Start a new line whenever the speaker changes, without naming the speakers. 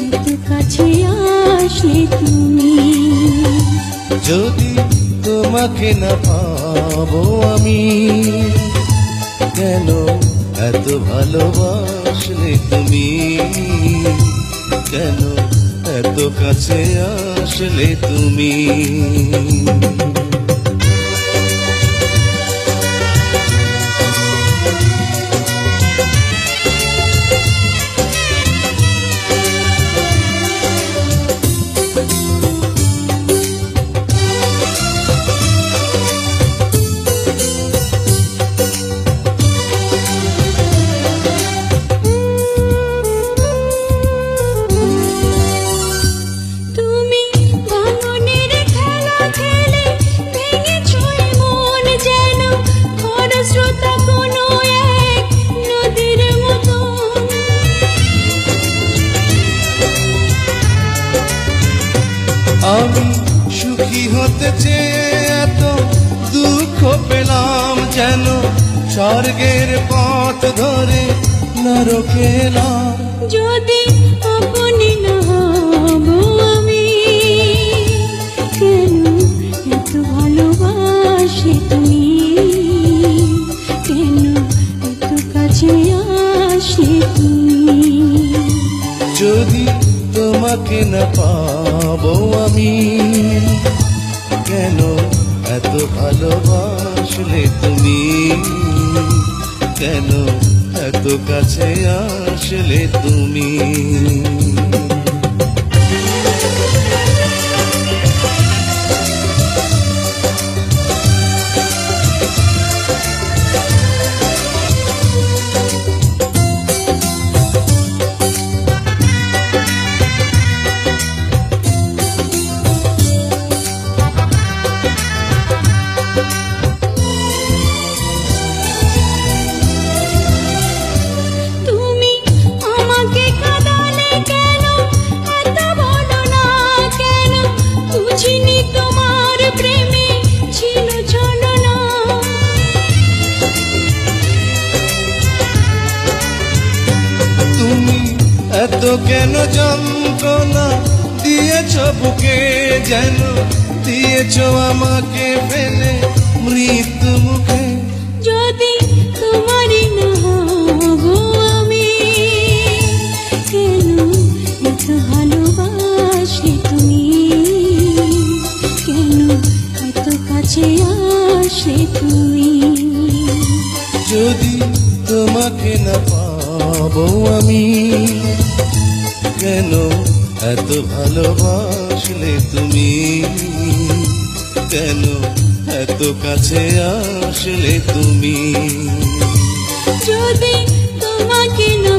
এত কাছে আসলে তুমি।
যদি তোমাকে না পাবো আমি, কেন এত ভালোবাসলে তুমি, কেন এত কাছে আসলে তুমি। আমি সুখী হতে চেয়ে এত দুঃখ পেলাম, যেন স্বর্গের পথ ধরে নরকে এলাম।
যদি আপনি না হব আমি, কেন এত ভালোবাসি তুমি, কেন এত কাছে আসলে তুমি।
যদি তোমাকে না পাবো আমি, কেন এত ভালোবাসলে তুমি, কেন এত কাছে আসলে তুমি। এত কেন যন্ত্রণা দিয়েছ বুকে, যেন দিয়েছ আমাকে ফেলে মৃত্যু মুখে।
যদি তোমারই না হব আমি, কেন এত ভালোবাসলে তুমি, কেন এত কাছে আসলে তুমি।
যদি তোমাকে না পাবো আমি, কেন এত ভালোবাসলে তুমি, কেন এত কাছে আসলে তুমি।
যদি তোমাকে না